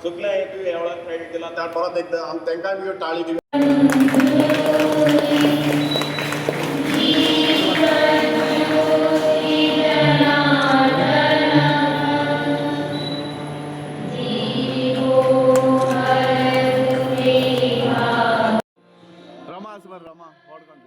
सगळ्या हेतू ह्या वेळार क्रेडीट दिला त्या परत एकदा तांकांय बी टाळी दिली. Rama, what country?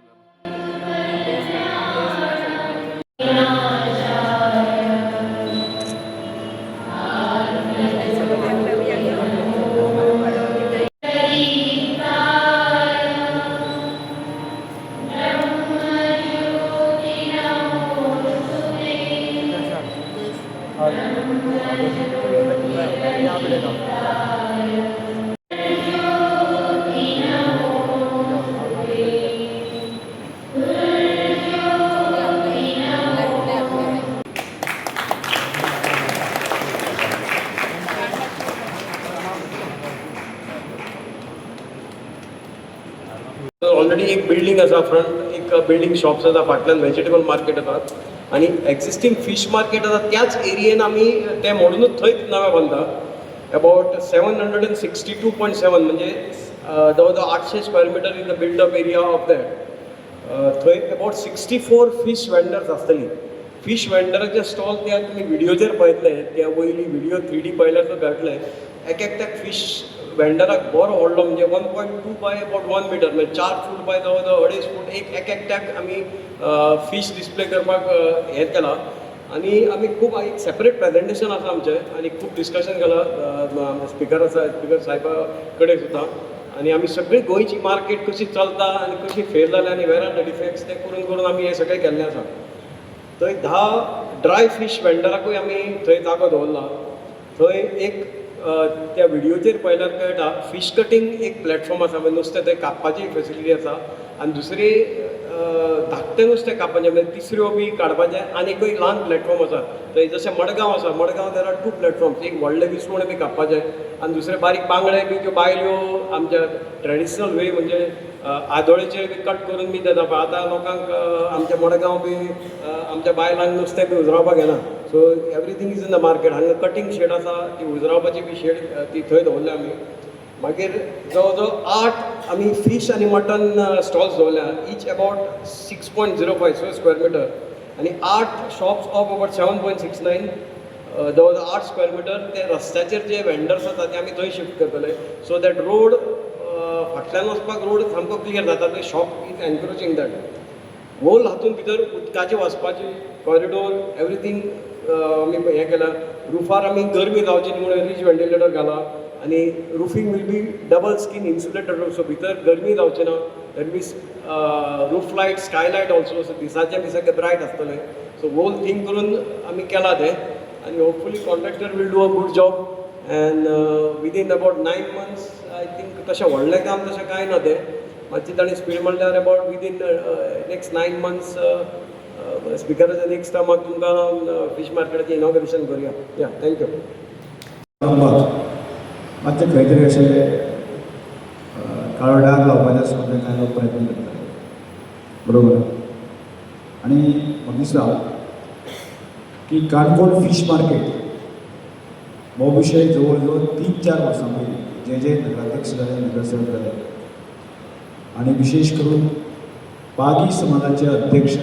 ऑलरेडी एक बिल्डिंग आसा फ्रंट एक बिल्डिंग शॉप्स आसा फाटल्यान व्हेजिटेबल मार्केट आसा आनी एक्झिस्टींग फीश मार्केट आसा त्याच एरियेन आमी ते मोडूनच थंयच नवें बांदता अबावट 762.7 म्हणजे जवळ जवळ 800 square metre in the buildup area of that थंय अबावट 64 फीश वेंडर्स आसतलीं. फीश वेंडराचे स्टॉल ते तुमी व्हिडिओचेर पळयतले त्या वयली व्हिडिओ 3D पळयल्यार तो कळटलें एक एकट्याक फीश वेंडराक बरो व्हडलो म्हणजे 1.2 बाय अबावट 1 मिटर म्हणजे 4 फूट बाय जवळ जवळ 2.5 फूट एक एकट्याक आमी फीश डिस्प्ले करपाक हें केलां आनी आमी खूब एक सेपरेट प्रेजेंटेशन आसा आमचें आनी खूब डिस्कशन केलां स्पिकर आसा स्पिकर साहेबा कडेन सुद्दां आनी आमी सगळी गोंयची मार्केट कशी चलता आनी कशी फेल जाल्या आनी वेर आर द डिफेक्ट्स ते करून करून आमी हें सगळें केल्लें आसा. थंय 10 ड्राय फीश वेंडराकूय आमी थंय जागो दवरला. थंय एक त्या व्हिडिओचेर पळयल्यार कळटा फीश कटींग एक प्लॅटफॉर्म आसा म्हणजे नुस्तें थंय कापपाची फेसिलिटी आसा आनी दुसरी धाकटें नुस्तें कापपाचें म्हणजे तिसऱ्यो बी काडपाचें आनीकूय ल्हान प्लॅटफॉर्म आसा. थंय जशें मडगांव आसा मडगांव देर आर 2 प्लॅटफॉर्म्स एक व्हडलें विसवण बी कापपाचें आनी दुसरे बारीक बांगडे बी त्यो बायल्यो आमच्या ट्रेडिशनल वे म्हणजे आदोळेचेर बी कट करून बी देता पळय आतां लोकांक आमच्या मडगांव बी आमच्या बायलांक नुस्तें बी उजरावपाक येना so everything is in the market हांगा कटींग शेड आसा ती उजरावपाची बी शेड ती थंय दवरल्या आमी. मागीर जवळ जवळ 8 आमी फीश आनी मटन स्टॉल्स दवरल्या ईच अबावट 6.05 स्क्वेअर मिटर आनी 8 शॉप्स ऑफ अबावट 7.69 जवळ जवळ 8 स्क्वेअर मिटर ते रस्त्याचेर जे वेंडर्स आसा ते आमी थंय शिफ्ट करतले सो दॅट रोड फाटल्यान वचपाक रोड सामको क्लियर जाता ते shop is encroaching that whole हातूंत भितर उदकाची वचपाची कॉरिडोर एवरीथींग आमी हें केलां. रुफार आमी गरमी जावची न्ही म्हणून रीच वेंटिलेटर घाला आनी roofing will be double skin insulated roof so भितर गरमी जावची ना that means roof light skylight also so दिसाचे बी सगळें ब्रायट आसतलें सो होल थिंग करून आमी केलां तें आनी hopefully contractor will do a good job and within about 9 months I think तशें व्हडलें काम तशें कांय ना तें मातशी ताणें स्पीड म्हणल्यार अबावट विदीन नेक्स्ट 9 months स्पिकराच्या नेक्स्ट टायमाक तुमकां फीश मार्केटाचें इनॉग्रेशन करुया. या थँक्यू. मातशें खंय तरी अशें काळो डाग लावपाचें सुद्दां कांय लोक प्रयत्न करता बरोबर आनी म्हाका दिसता की काणकोण फीश मार्केट हो विशय जवळ जवळ 3-4 वर्सां पयलीं जे नगराध्यक्ष जाले नगरसेवक जाले आनी विशेष करून बागी समाजाचे अध्यक्ष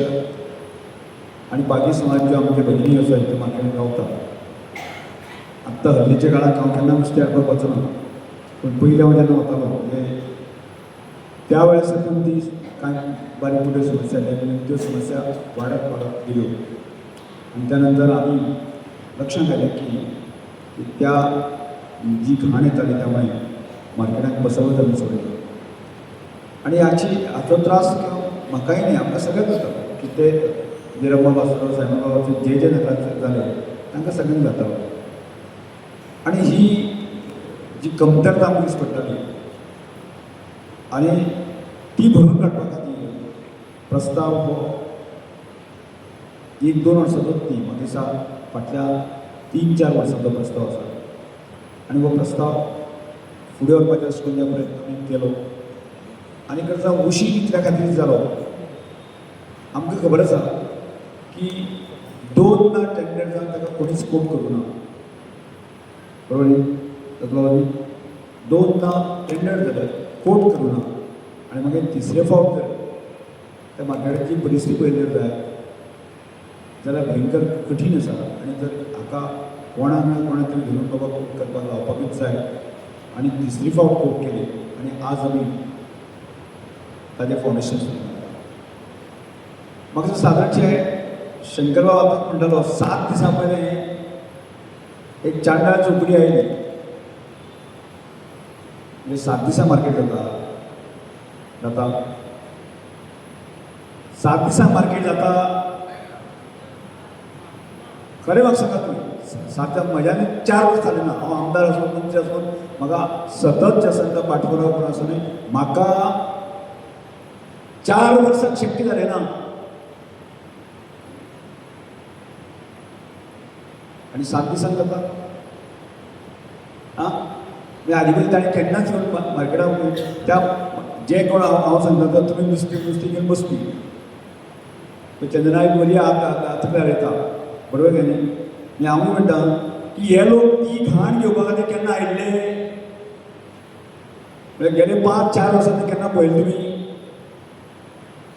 आनी बागी समाज ज्यो आमचे भगिनी आसा हितून मार्केटांत गावता आत्तां हल्लीच्या काळाक हांव केन्ना नुस्तें हाडपाक वचना पूण पयलीं हांव जेन्ना वतालो म्हणजे त्या वेळेस साकून ती कांय बारीक मोठ्यो समस्या आसल्यो त्यो समस्या वाडत गेल्यो आनी त्या नंतर आमी लक्षांत आयलें की त्या जी घाण येताली त्या मुळे मार्केटांत बसवत आमी सोडली आनी हाचो त्रास म्हाकाय न्ही आमकां सगळ्यांक जाता की ते निरंबा बासुराव सायबाबाचे जे नगराध्यक्ष जाले तांकां सगळ्यांक जाता आनी ही जी कमतरता आमकां दिश्टी पडटाली आनी ती भरून काडपा खातीर प्रस्ताव हो 1-2 वर्सांचोच न्ही म्हाका दिसता फाटल्या 3-4 वर्सांचो प्रस्ताव आसा आनी हो प्रस्ताव फुडें व्हरपाचो आशिल्ल्या प्रयत्न आमी केलो आनी खरें उशीर इतल्या खातीर जालो आमकां खबर आसा की 2 टेंडर जावन ताका कोणीच कोट करूं ना बरोबर तातूंत लागून दोनदा टेंडर जाले कोट करूना आनी मागीर तिसरे फावट जर त्या मार्केटाची परिस्थिती पळयली जाय जाल्यार भयंकर कठीण आसा आनी जर हाका कोणाक ना कोणाक तरी धरून बाबा कोट करपाक लावपाकूच जाय आनी तिसरी फावट कोट केली आनी आज आमी ताजें फावंडेशन सुरू केलां. म्हाका सादारणशें शंकरबाब आतां म्हणटालो 7 दिसां पयलें एक चांडाळ चौकडी आयली म्हणजे 7 दिसां मार्केट जाता 7 दिसां मार्केट जाता खरें म्हाका सांगात तुमी 7 म्हज्यानी 4 वर्स जालें ना हांव आमदार आसून मंत्री आसून म्हाका सतत जे आसा ताका पाठपुरावो करून आसून म्हाका 4 वर्सांक शक्य जालें ना आनी 7 दिसांक जाता आं म्हणजे हाजे पयलीं ताणें केन्नाच येवन मार्केटाक त्या जे कोण हांव सांगता तुमी नुस्तें घेवन बसपी चंद्रनायक बरी आतकल्यार येता बरोबर काय न्ही आनी हांवूय म्हणटा की हे लोक ती घाण घेवपा खातीर केन्ना आयिल्ले म्हणजे गेले 5-4 वर्सांनी केन्ना पळयलें तुमी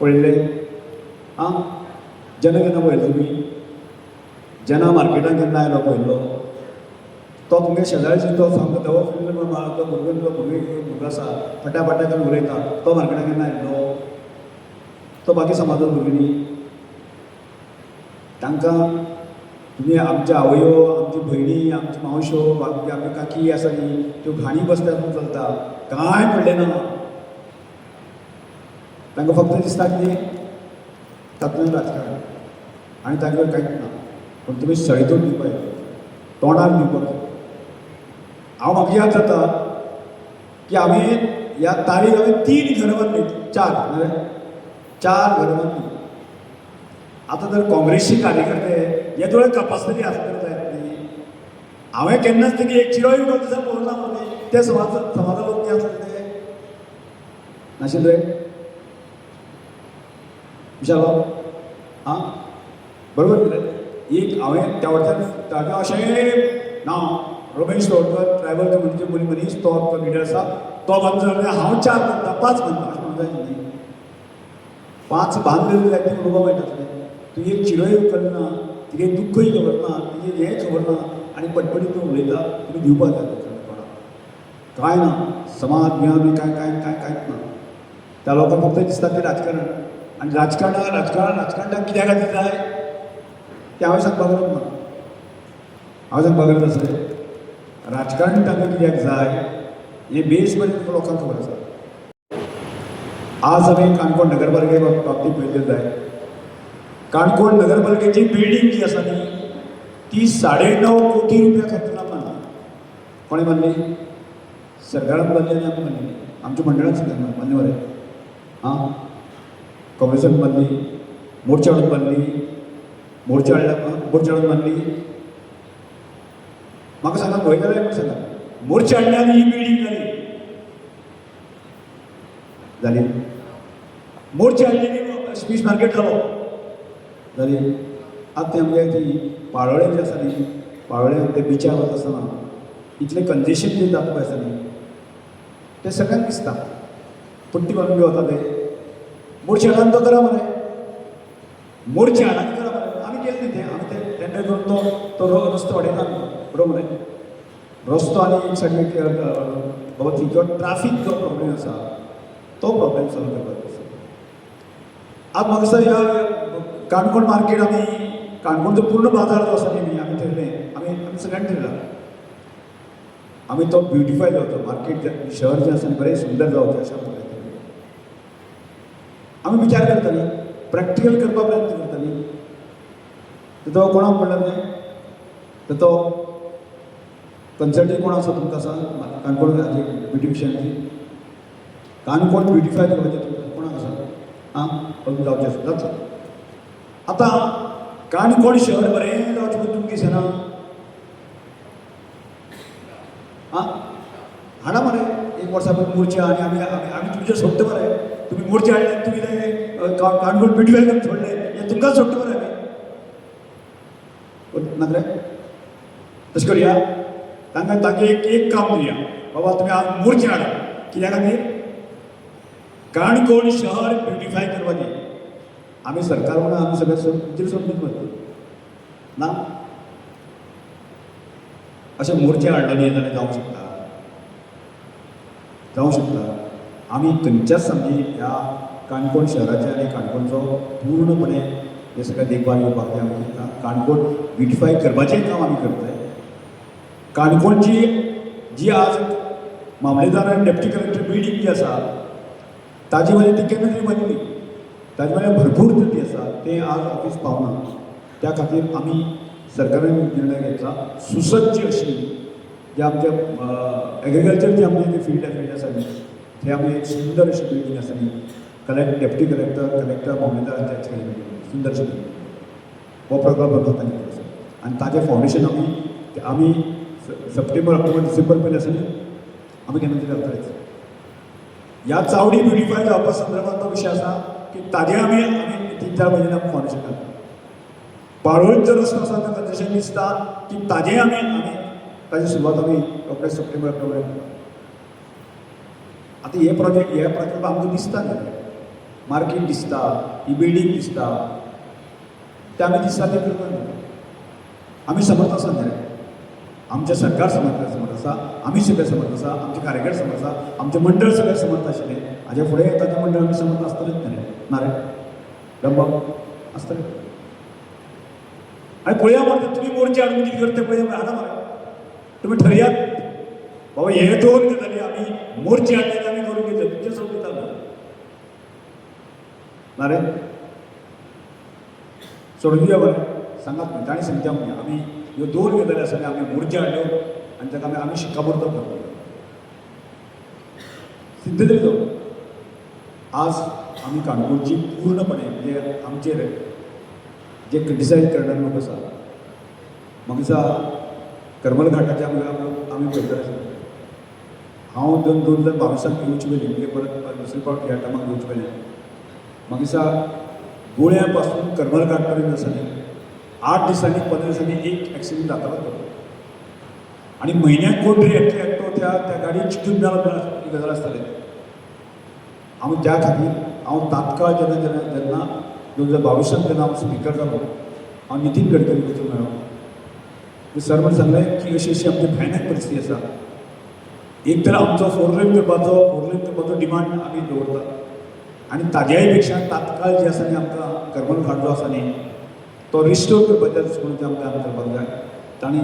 पळयल्ले आं केन्ना पळयलें तुमी जेन्ना मार्केटान केन्ना आयलो पळयल्लो तो तुमगे शेजाऱ्याची तो सामको दवो फिल्ड तो भुरगो आसा फट्या करून उलयता तो मार्केटान केन्ना आयल्लो तो बाकी समाजान भुरगीं न्ही तांकां तुमी आमच्या आवयो आमची भयणी आमची मावश्यो आमची काकी आसा न्ही त्यो घाणी बसत्यातून चलता कांय पडलें ना तांकां फक्त दिसता की तातूंत राजकारण आनी तांकां कांयच ना पूण तुमी सळितून दिवपाक तोंडार दिवपाक हांव म्हाका याद जाता की आमी ह्या तारीख हांवें 3 घरां बांदली 4 घरां बांदली आतां जर काँग्रेसचे कार्यकर्ते हे थोडे तपासणी आसपाक जाय न्ही हांवें केन्नाच तेगे एक चिरोय दिसा पळोवना मरे ते समाजा लोक कितें आसले ते नाशिल्ले विचारलो आं बरोबर कितें एक हांवें त्या वटेच्यान अशें नांव रमेश तोडकर ट्रायबल कम्युनिटी मनीस तो लिडर आसा तो बांदलो जाल्यार हांव 4 बांदता 5 बांदता अशें म्हणूंक जाय न्ही 5 बांदले जाल्यार ती उलोवपाक मेळटा तुवें एक चिरोय करना तिगे दुख्खय खबर ना तिगे हें खबर ना आनी पटपटी तूं उलयता तुमी दिवपाक जाय कोणाक कांय ना समाज बी कांयच ना त्या लोकांक फक्त दिसता तें राजकारण आनी राजकारण कित्या खातीर जाय तें हांवें सांगपाक गरज ना हांव सांगपाक गरज आसा राजकारण तांकां कित्याक जाय हें बेस बरें लोकांक खबर आसा. आज आमी काणकोण नगरपालिके बाबतींत पळयलें जाय काणकोण नगरपालिकेची बिल्डींग जी आसा न्ही ती 9.5 कोटी रुपया खर्चुना बांदली. कोणें बांदली? सरकारान बांदली आनी आमी बांदली आमच्या मंडळान सुद्दां बांदली मरे आं काँग्रेसान बांदली मोर्चा हाडून बांदली मोर्चा हाडून बांदली म्हाका सांगा खंय जालें म्हण सांगा मोर्चा हाडले आनी ही बिल्डींग जाली मोर्चा हाडली स्पीच मार्केट जालो जाली आतां आमगे ती पाळोळें जें आसा न्ही पाळोळें ते बिचार वता आसतना इतलें कंजेशन जें जाता पळय आसा न्ही तें सगळ्यांक दिसता पट्टी बांदून बी वता ते मोर्चे हाडान तो करा मरे मोर्चे हाडान करा मरे आमी केलें न्ही तें आमी तें टेंडर करून तो रस्तो वाडयता बरोबर मरे रस्तो आनी एक सायडीक बाबा थंयचो ट्राफीक जो प्रॉब्लेम आसा तो प्रॉब्लेम सॉल्व करपाक आसा. आज म्हाका दिसता ह्या काणकोण मार्केट आमी काणकोणचो पूर्ण बाजार जो आसा न्ही आमी थंयलें आमी सगळ्यांनी थंयला आमी तो ब्युटिफाय जावचो मार्केट शहर जें आसा न्ही बरें सुंदर जावचें अशा पद्दतीन आमी विचार करतालीं प्रॅक्टिकल करपाक प्रयत्न करतालीं तो कोणाक म्हणल्यार तें तर तो कन्सल्टंट कोण आसा तुमकां आसा काणकोण ब्युटिफिशनाची काणकोण ब्युटिफाय करपाचें कोणाक आसा आं पण जावचें आसा जातलें. आतां काणकोण शहर बरें जावचें पळय तुमकां दिसना आं हाडा मरे एक वर्सा पयलीं मोर्चा आनी आमी तुमचेर सोडटा मरे तुमी मोर्चा हाडले तुमी काणकोण ब्युटिफाय करून सोडले हें तुमकांच सोडटा मरे आमी नाका रे तशें करया तांकां तांगे एक काम दिया बाबा तुमी आज मोर्चे हाडा कित्या खातीर काणकोण शहर ब्युटिफाय करपाचें आमी सरकार म्हणून आमी सगळे समजून वता ना अशे मोर्चे हाडलेले जाल्यार जावंक शकता आमी खंयच्याच आमची ह्या काणकोण शहराचे आनी काणकोणचो पूर्णपणे हे सगळें देखभाल घेवपाक जाय आमी चिंतता काणकोण ब्युटिफाय करपाचें काम आमी करताय काणकोणची जी आज मामलेदार आनी डेप्टी कलेक्टर बिल्डींग जी आसा ताजी वयल्यान ती केन्ना तरी बांदली ताजे वयल्यान भरपूर त्रुटी आसा तें आज ऑफीस पावना त्या खातीर आमी सरकारान निर्णय घेतला सुसज्ज अशी जे आमचे एग्रिकल्चर जे आमचे फील्ड आसा न्ही थंय आमी एक सुंदर अशी बिल्डींग आसा न्ही डेप्टी कलेक्टर मामलेदारांच्या सुंदर अशी बिल्डींग हो प्रकल्प तांणी आसा आनी ताजें फावंडेशन आमी सप्टेंबर ऑक्टोबर डिसेंबर पयलीं आसा न्ही आमी केन्ना तरी घालतालेच ह्या चावडी ब्युटिफाय जावपा संदर्भांत तो विशय आसा की ताजें आमी 3-4 म्हयन्यान आमी फावंडेशन घालता पाळोळेंचो रस्तो आसा ताका जशें दिसता की ताजें आमी ताजी सुरवात आमी रोखडेच सप्टेंबर ऑक्टोबर आतां हे प्रकल्प आमकां दिसता न्ही मार्केट दिसता ही बिल्डींग दिसता ते आमी दिसता ते करता न्ही आमी समर्थ आसा न्ही आमचें सरकार समर्थ आसा आमी सगळे समर्थ आसा आमचे कार्यकर्ते समर्थ आसा आमचें मंडळ सगळें समर्थ आशिल्लें हाजे फुडें येता तें मंडळ आमी समर्थ आसतलेच न्ही ना रे रंबा आसतलें आनी पळया मरे तुमी मोर्चे हाडून कितें करता पळय हाडा मरे तुमी ठरयात बाबा हे दोन गजाली आमी मोर्चे हाडले आमी करून घेतले तुमचे सोबत ना रे सोडून दिया बरें सांगात न्ही ताणी सांगता म्हणजे आमी ह्यो दोन गजाली आसा आमी मोर्चे हाडल्यो आनी ताका आमी शिक्कामोर्तब करतलो सिद्ध तरी जावन आज आमी काणकोणची पूर्णपणे म्हणजे आमचेर जे क्रिटिसायज करणारे लोक आसा म्हाका दिसता करमल घाटाच्या आमी पळयताले हांव 2022 येवचे पयलीं म्हणजे परत दुसरे फावट ह्या टायमाक येवचे पयलीं म्हाका दिसता गोळ्या पासून करमल घाट पर्यंत आसा न्ही 8 दिसांनी 15 दिसांनी एक एक्सिडेंट जातालो तो आनी म्हयन्याक कोण तरी एकटो त्या गाडयेक चिटून मेलो ही गजाल आसताली हांव त्या खातीर हांव तात्काळ जेन्ना 2022 जेन्ना हांव स्पिकर जालो हांव नितीन गडकरी वचून मेळ्ळो सर म्हणून सांगलें की अशी आमची भयानक परिस्थिती आसा एक तर आमचो फोर लेन करपाचो डिमांड आमी दवरता आनी ताज्याय पेक्षा तात्काळ जे आसा न्ही आमकां करमल घाट जो आसा न्ही तो रिस्टोर करपाच्या दृश्टीकोनांतल्यान आमकां काम करपाक जाय तांणी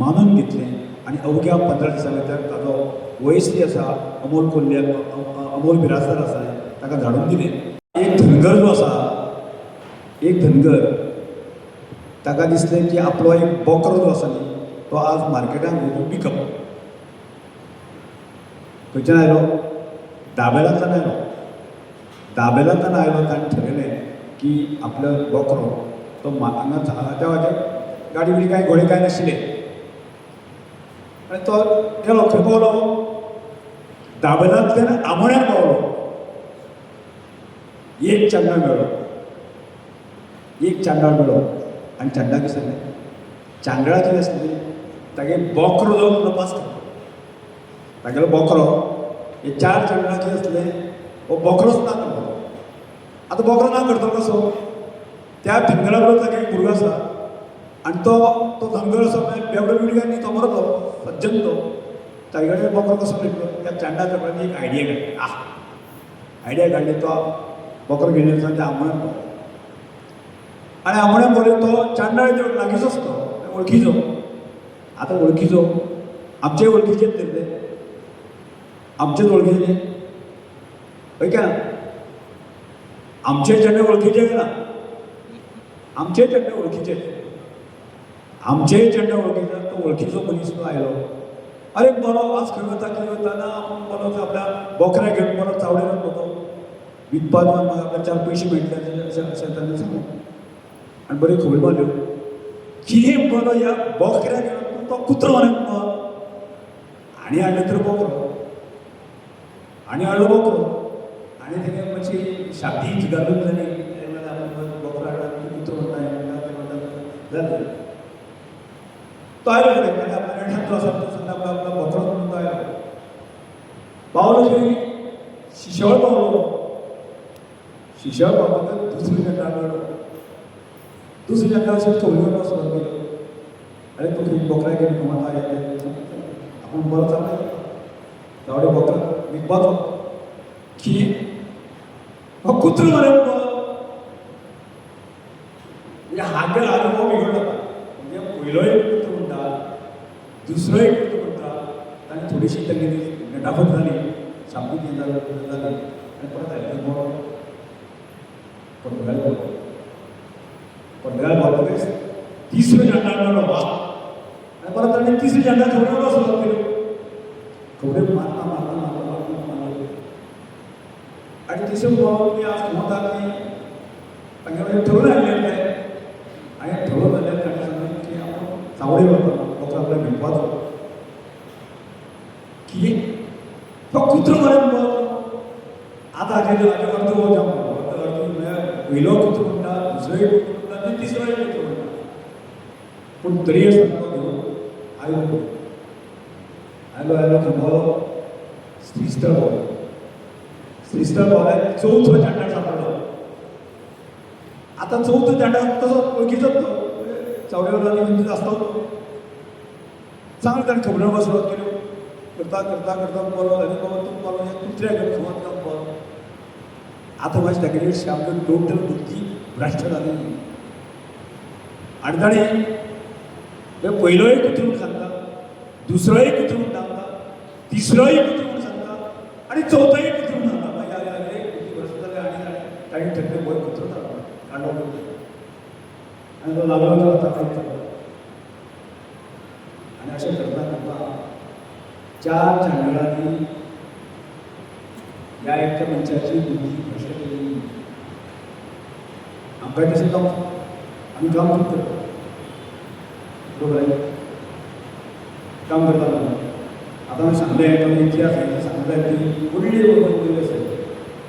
मानून घेतलें आनी अवघ्या 15 दिसां भितर ताजो वयस जी आसा अमोल बिराजदार आसा ताका धाडून दिलें एक धनगर जो आसा एक धनगर ताका दिसलें की आपलो एक बोकरो जो आसा न्ही तो आज मार्केटान वचून विकप खंयच्यान आयलो दाबेलांतल्यान आयलो ताणें ठरयलें की आपलो बोकरो तो हांगा त्या गाडी बिडी कांय घोडे कांय नाशिल्ले आनी तो गेलो खंय पावलो दाबेलांतल्यान आमोण्यार पावलो एक चांडाळ मेळ्ळो आनी चांडाक दिसलें चांडाळा कितें आसलें तागे बोकरो जावन तपास करता तागेलो बोकरो हे 4 चांडाळ कितें आसलें हो बोकरोच ना करतलो आतां बोकरो ना करतलो कसो त्या धनगरा बरोबर ताका एक भुरगो आसा आनी तो धनगर असो बेवडो बिवडो न्ही तो मरतो सज्जन तो ताजे कडेन बोकरो कसो मेळटलो त्या चांडा चक्रांनी एक आयडिया काडली तो बोकरो घेवन वचून त्या आमोण्यान पावलो आनी आमोण्यान पावलो तो चांडाळ लागींचोच तो वळखीचो आतां वळखीचो आमचे वळखीचेच तरी ते आमचेच वळखीचे हय काय ना आमचे चेडे वळखीचे ना आमचे चेडे वळखीचे तो वळखीचो मनीस तो आयलो अरे बरो आज खंय वता कितें वता ना बरो आपल्या बोकऱ्या घेवन बरो चावडेर वतो विकपाक आपल्याक 4 पयशे मेळटले अशें ताणें सांगलें आनी बऱ्यो खबर मारल्यो कितें बरो ह्या बोकऱ्या घेवन तो कुत्रो आनी हाडलो तर बोकरो आनी ताणें मातशी शादीच घालून जाली बोकरो हाडला कुत्रो म्हणटा जालें तो तो आयलो फुडें आपल्या ठाणो आसा तो सद्दां आपला बोथरो म्हणून तो आयलो पावलो थंय शिशळ पावलो शिशळ पावतकच दुसरी जेन्ना मेळ्ळो दुसरी जेन्ना अशें थोड्यो बसलो गेलो अरे तू खंय बोकड्या गेली म्हाका आपूण बरो चाललो जावडे बोकरा विकपाचो की हो कुत्रो मरे म्हणजे हागे अनुभव बिघडला म्हणजे पयलोय कुत्रो म्हणटा दुसरोय कुत्रो म्हणटा ताणें थोडीशी तेंगे नेटाफट जाली सामकी जाली आनी परत आयले पर्तगाल पावतकच तिसरो झेंडा मेळ्ळो वा आनी परत ताणें तिसरी झेंडा थोड्यो सुरवात केल्यो थोड्यो मारता आणि तिसरे भाव मी आज म्हणता की तांगें ठरवून हाडलें तें आनी ठरवून जाल्यार ताणें सांगलें की आपूण चावडे वता लोक आपल्याक भिवपाचो की तो कुत्रो मरे आतां हाजे अर्द म्हळ्यार पयलो कुत्रो म्हणटा दुसरोय कुत्रो म्हणटा आनी तिसरोय कुत्रो म्हणटा पूण तरी आसतना तो घेवन आयलो आयलो आयलो खंय श्रीस्थळ पावलो श्रीस्थळ पावल्यार चवथो झेंडा सापडलो आतां चवथो झेंडा तसो वळखीचोच तो चावड्यावर म्हणजे आसतो तो चांगले ताणें खबरो सुरवात केल्यो करता करता करता पावलो आनी पावलो कुत्र्याक घेवन सुरवात जावन पावलो आतां मातशें दाखयलें सामकें टोटल बुद्धी भ्रश्ट जाली आनी ताणें पयलोय कुत्रो म्हूण सांगता दुसरोय कुत्रो म्हूण सांगता तिसरोय कुत्रो म्हूण सांगता आनी चवथोय कुत्रो म्हूण सांगता ताणें थंय बरो कुत्रो काडलो आनी तो लागलो तो आतां खायत आनी अशें करता करता 4 जानेवारी ह्या एकट्या मनशाची बुद्धी भ्रश्ट केली आमकांय तशें जावं आमी काम करता बरोबर काम करता आतां हांवें सांगलें तो इतिहास सांगलें की व्हडली पयली आसा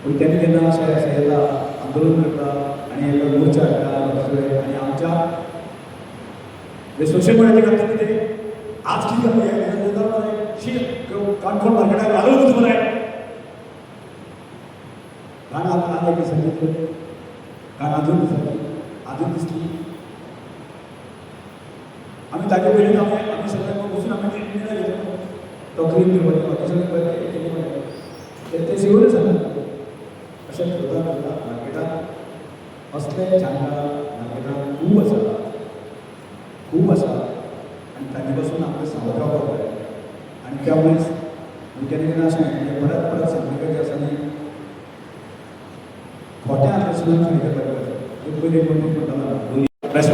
पूण तेन्ना केन्ना अशें येता आंदोलन करता आनी एक मोर्चा हाडटा आनी आमच्या सोशल मिडियाचेर घालता कितें आज कितें काणकोण मार्केटाक घालून वचूं मरे घाण आतां एक दिसांनी घाण आजून दिसली आमी ताजे पयलीं आमी सगळे बसून आमी निर्णय घेतलो तो क्लीन करपाचो बाकी सगळें ते शिवून सांगता अशें करता करता मार्केटांत असले जांगळा मार्केटांत खूब आसा आनी ताजे पासून आमकां सावध रावपाक जाय आनी त्या मुळेच केन्ना केन्ना अशें परत परत सांगलें गरजेचें आसा न्ही खोट्या आत्मसुद्दां खरें करपाक जाय पयलीं कोण म्हणटालो प्रश्न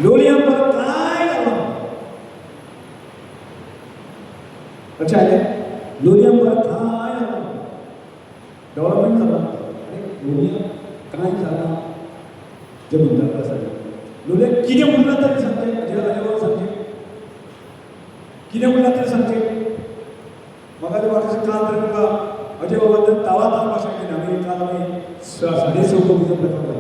लोलयां पर कांय जालो कशें जालें लोलयां पर कांय जालो डेव्हलपमेंट जालो आनी लोलयां कांय जालां जें म्हणटाले आसा लोलयां कितें म्हणलां तरी सांगचें हाजे वर सांगचें कितें म्हणलां तरी सांगचें म्हाका तें वाटता काल तरी म्हाका अजय बाबा तावा ताव भाशण केली आमी काल आमी 6:30 कविता प्रकल्प